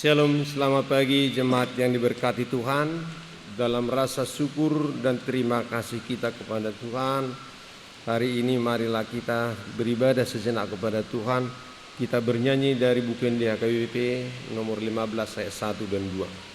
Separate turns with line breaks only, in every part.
Shalom, selamat pagi jemaat yang diberkati Tuhan. Dalam rasa syukur dan terima kasih kita kepada Tuhan, hari ini marilah kita beribadah sejenak kepada Tuhan. Kita bernyanyi dari buku NDHKBP nomor 15 ayat 1 dan 2.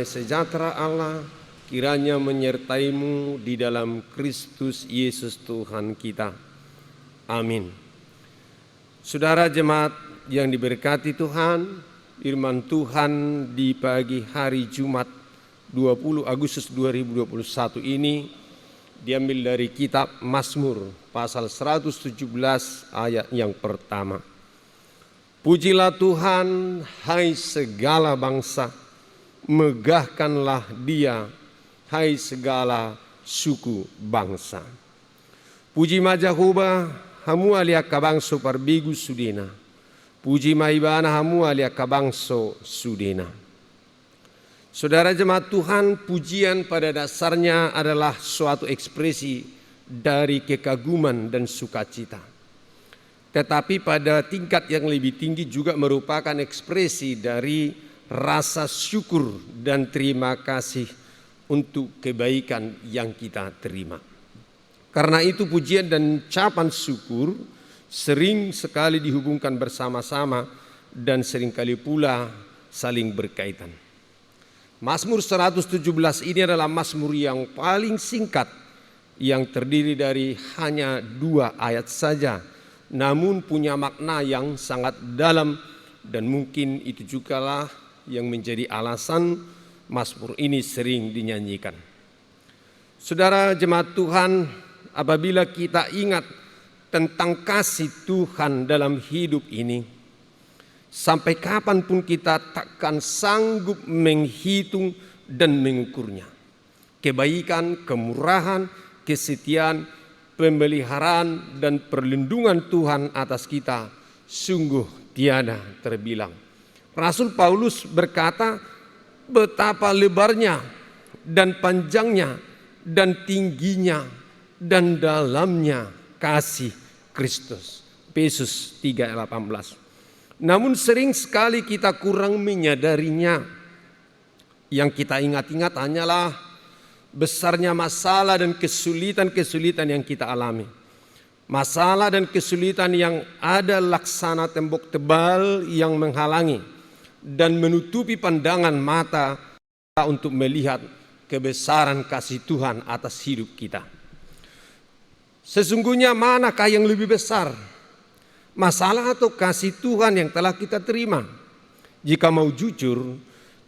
Sejahtera Allah kiranya menyertaimu di dalam Kristus Yesus Tuhan kita. Amin. Saudara jemaat yang diberkati Tuhan, firman Tuhan di pagi hari Jumat 20 Agustus 2021 ini diambil dari kitab Mazmur pasal 117 ayat yang pertama. Pujilah Tuhan, hai segala bangsa, megahkanlah Dia, hai segala suku bangsa. Puji majahuba hamu alia kabangso parbigu sudena. Puji maibana hamu alia kabangso sudena. Saudara jemaat Tuhan, pujian pada dasarnya adalah suatu ekspresi dari kekaguman dan sukacita. Tetapi pada tingkat yang lebih tinggi juga merupakan ekspresi dari rasa syukur dan terima kasih untuk kebaikan yang kita terima. Karena itu pujian dan ucapan syukur sering sekali dihubungkan bersama-sama dan seringkali pula saling berkaitan. Mazmur 117 ini adalah mazmur yang paling singkat yang terdiri dari hanya 2 ayat saja, namun punya makna yang sangat dalam dan mungkin itu jugalah yang menjadi alasan mazmur ini sering dinyanyikan. Saudara jemaat Tuhan, apabila kita ingat tentang kasih Tuhan dalam hidup ini, sampai kapanpun kita takkan sanggup menghitung dan mengukurnya. Kebaikan, kemurahan, kesetiaan, pemeliharaan dan perlindungan Tuhan atas kita sungguh tiada terbilang. Rasul Paulus berkata, betapa lebarnya dan panjangnya dan tingginya dan dalamnya kasih Kristus. Efesus 3:18. Namun sering sekali kita kurang menyadarinya. Yang kita ingat-ingat hanyalah besarnya masalah dan kesulitan-kesulitan yang kita alami. Masalah dan kesulitan yang ada laksana tembok tebal yang menghalangi dan menutupi pandangan mata untuk melihat kebesaran kasih Tuhan atas hidup kita. Sesungguhnya manakah yang lebih besar? Masalah atau kasih Tuhan yang telah kita terima? Jika mau jujur,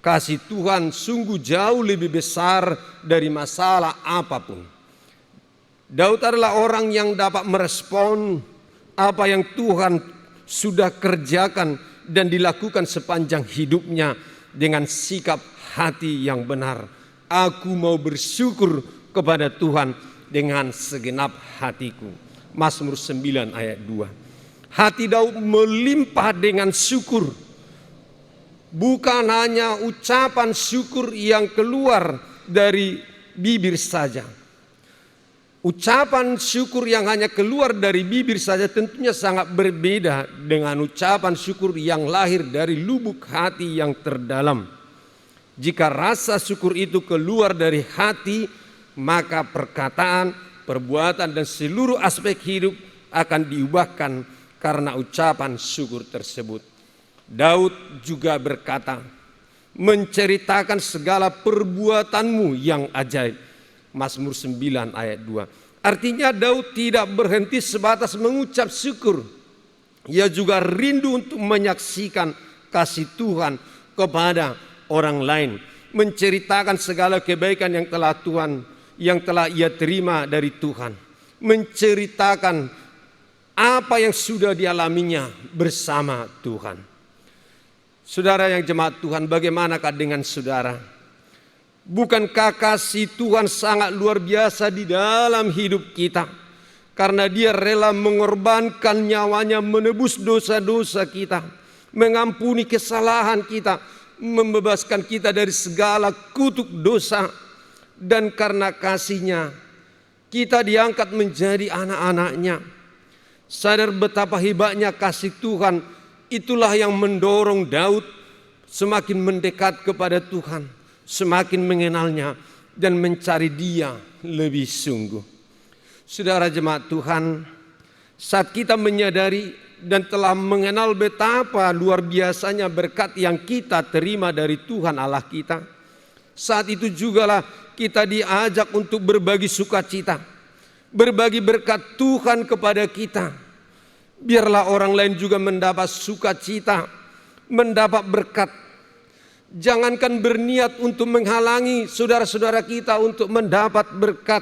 Kasih Tuhan sungguh jauh lebih besar dari masalah apapun. Daud adalah orang yang dapat merespon apa yang Tuhan sudah kerjakan dan dilakukan sepanjang hidupnya dengan sikap hati yang benar. Aku mau bersyukur kepada Tuhan dengan segenap hatiku. Mazmur 9 ayat 2. Hati Daud melimpah dengan syukur. Bukan hanya ucapan syukur yang keluar dari bibir saja. Ucapan syukur yang hanya keluar dari bibir saja tentunya sangat berbeda dengan ucapan syukur yang lahir dari lubuk hati yang terdalam. Jika rasa syukur itu keluar dari hati, maka perkataan, perbuatan, dan seluruh aspek hidup akan diubahkan karena ucapan syukur tersebut. Daud juga berkata, menceritakan segala perbuatanmu yang ajaib. Mazmur 9 ayat 2. Artinya Daud tidak berhenti sebatas mengucap syukur. Ia juga rindu untuk menyaksikan kasih Tuhan kepada orang lain. Menceritakan segala kebaikan yang telah ia terima dari Tuhan. Menceritakan apa yang sudah dialaminya bersama Tuhan. Saudara yang jemaat Tuhan, bagaimanakah dengan saudara? Bukankah kasih Tuhan sangat luar biasa di dalam hidup kita? Karena Dia rela mengorbankan nyawanya menebus dosa-dosa kita, mengampuni kesalahan kita, membebaskan kita dari segala kutuk dosa. Dan karena kasih-Nya, kita diangkat menjadi anak-anak-Nya. Sadar betapa hebatnya kasih Tuhan. Itulah yang mendorong Daud semakin mendekat kepada Tuhan, semakin mengenalnya dan mencari Dia lebih sungguh. Saudara jemaat Tuhan, saat kita menyadari dan telah mengenal betapa luar biasanya berkat yang kita terima dari Tuhan Allah kita, saat itu jugalah kita diajak untuk berbagi sukacita, berbagi berkat Tuhan kepada kita. Biarlah orang lain juga mendapat sukacita, mendapat berkat. Jangankan berniat untuk menghalangi saudara-saudara kita untuk mendapat berkat,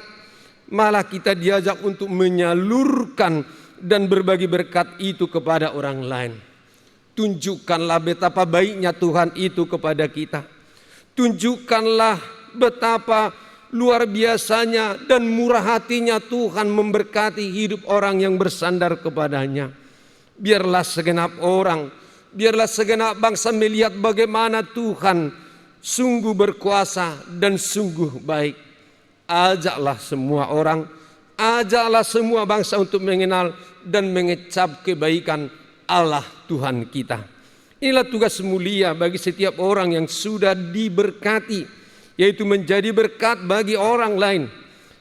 malah kita diajak untuk menyalurkan dan berbagi berkat itu kepada orang lain. Tunjukkanlah betapa baiknya Tuhan itu kepada kita. Tunjukkanlah betapa luar biasanya dan murah hatinya Tuhan memberkati hidup orang yang bersandar kepadanya. Biarlah segenap orang, biarlah segenap bangsa melihat bagaimana Tuhan sungguh berkuasa dan sungguh baik. Ajaklah semua orang, ajaklah semua bangsa untuk mengenal dan mengecap kebaikan Allah Tuhan kita. Inilah tugas mulia bagi setiap orang yang sudah diberkati, yaitu menjadi berkat bagi orang lain.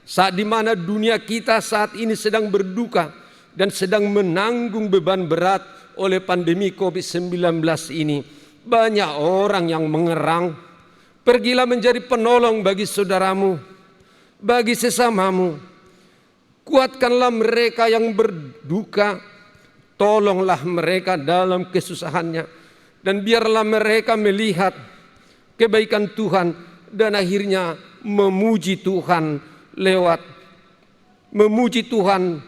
Saat di mana dunia kita saat ini sedang berduka dan sedang menanggung beban berat oleh pandemi COVID-19 ini, banyak orang yang mengerang. Pergilah menjadi penolong bagi saudaramu, bagi sesamamu. Kuatkanlah mereka yang berduka, tolonglah mereka dalam kesusahannya, dan biarlah mereka melihat kebaikan Tuhan dan akhirnya memuji Tuhan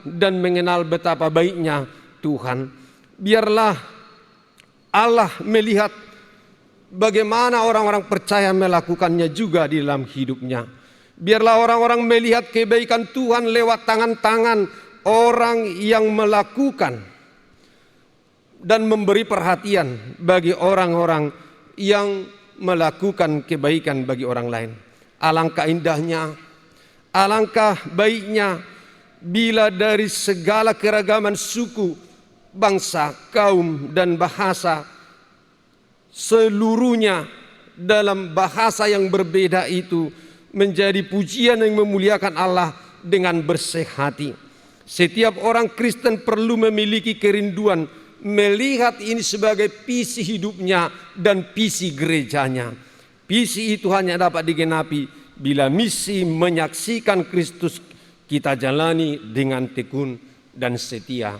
dan mengenal betapa baiknya Tuhan. Biarlah Allah melihat bagaimana orang-orang percaya melakukannya juga di dalam hidupnya. Biarlah orang-orang melihat kebaikan Tuhan lewat tangan-tangan orang yang melakukan dan memberi perhatian bagi orang-orang yang melakukan kebaikan bagi orang lain. Alangkah indahnya, alangkah baiknya bila dari segala keragaman suku, bangsa, kaum, dan bahasa, seluruhnya dalam bahasa yang berbeda itu menjadi pujian yang memuliakan Allah dengan bersih hati. Setiap orang Kristen perlu memiliki kerinduan melihat ini sebagai visi hidupnya dan visi gerejanya. Visi itu hanya dapat digenapi bila misi menyaksikan Kristus kita jalani dengan tekun dan setia.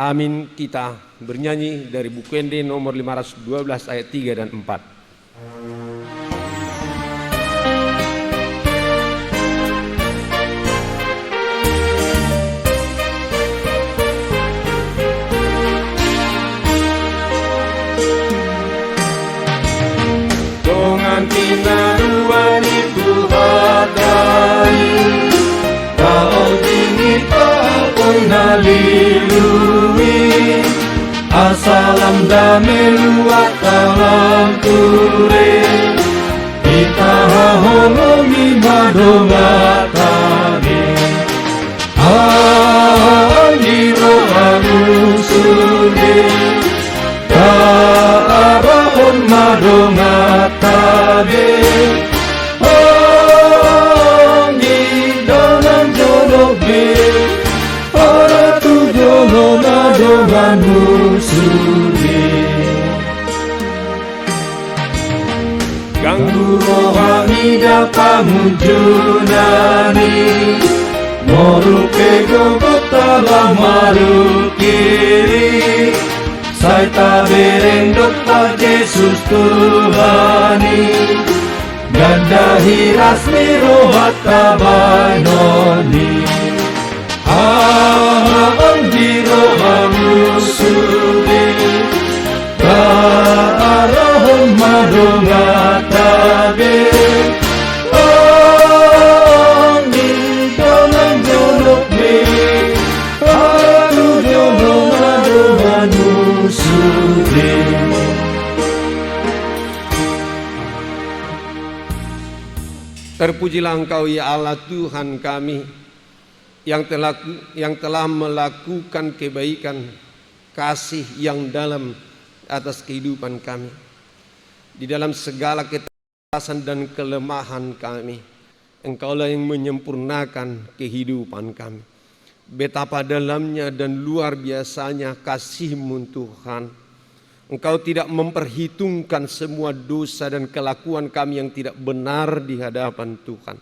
Amin. Kita bernyanyi dari buku Ende nomor 512 ayat 3 dan 4.
Tuhan kinaruan itu hadai Kau dingin pun halilui Asalam damai luak dalam ture Kita haholomi madongatani Angiro alusuri Kaarahon madongatani Anggi dalam jodobe Para tu jodoh madongan musuri Ganggu rohani dapangunjunani Moruke gogotala maru kiri Saita berendok pa Yesus Tuhani Gandahi rasmi rohata banoni Angiro angusuli Kaarahon madongatabe Anggi dalam jolokme Alu jolong madongan musuli
Terpujilah Engkau ya Allah Tuhan kami yang telah melakukan kebaikan kasih yang dalam atas kehidupan kami. Di dalam segala keterbatasan dan kelemahan kami, Engkaulah yang menyempurnakan kehidupan kami. Betapa dalamnya dan luar biasanya kasih-Mu Tuhan. Engkau tidak memperhitungkan semua dosa dan kelakuan kami yang tidak benar di hadapan Tuhan.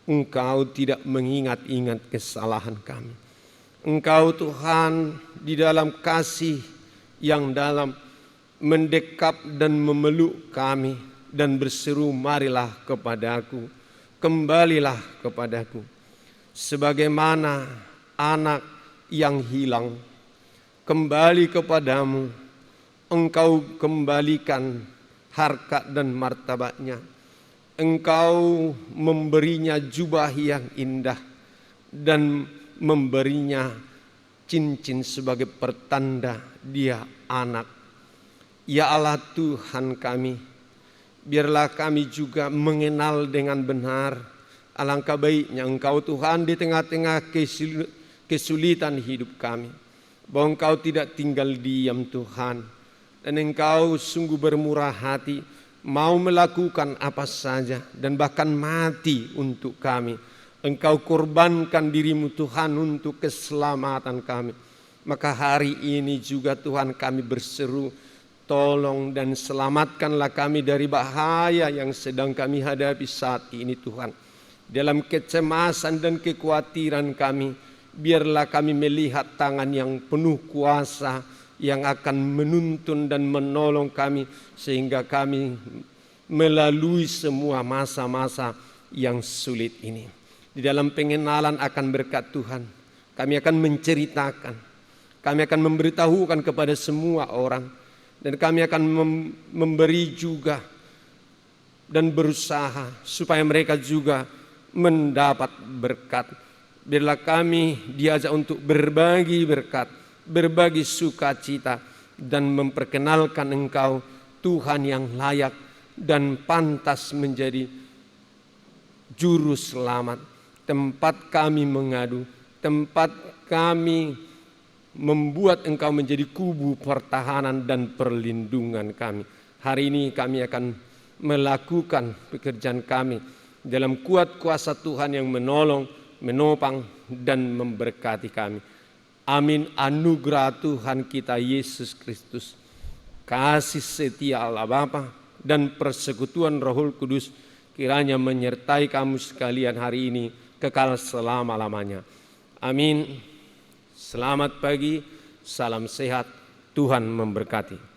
Engkau tidak mengingat-ingat kesalahan kami. Engkau Tuhan di dalam kasih yang dalam mendekap dan memeluk kami dan berseru, marilah kepadaku, kembalilah kepadaku. Sebagaimana anak yang hilang kembali kepadamu, Engkau kembalikan harkat dan martabatnya. Engkau memberinya jubah yang indah dan memberinya cincin sebagai pertanda dia anak. Ya Allah Tuhan kami, biarlah kami juga mengenal dengan benar alangkah baiknya Engkau Tuhan di tengah-tengah kesulitan hidup kami. Bahwa Engkau tidak tinggal diam Tuhan, dan Engkau sungguh bermurah hati, mau melakukan apa saja dan bahkan mati untuk kami. Engkau korbankan dirimu Tuhan untuk keselamatan kami. Maka hari ini juga Tuhan kami berseru, tolong dan selamatkanlah kami dari bahaya yang sedang kami hadapi saat ini Tuhan. Dalam kecemasan dan kekhawatiran kami, biarlah kami melihat tangan yang penuh kuasa yang akan menuntun dan menolong kami sehingga kami melalui semua masa-masa yang sulit ini. Di dalam pengenalan akan berkat Tuhan, kami akan menceritakan, kami akan memberitahukan kepada semua orang, dan kami akan memberi juga dan berusaha supaya mereka juga mendapat berkat. Biarlah kami diajak untuk berbagi berkat, berbagi sukacita, dan memperkenalkan Engkau Tuhan yang layak dan pantas menjadi juru selamat, tempat kami mengadu, tempat kami membuat Engkau menjadi kubu pertahanan dan perlindungan kami. Hari ini kami akan melakukan pekerjaan kami dalam kuat kuasa Tuhan yang menolong, menopang, dan memberkati kami. Amin. Anugerah Tuhan kita Yesus Kristus, kasih setia Allah Bapa, dan persekutuan Roh Kudus kiranya menyertai kamu sekalian hari ini kekal selama-lamanya. Amin. Selamat pagi, salam sehat, Tuhan memberkati.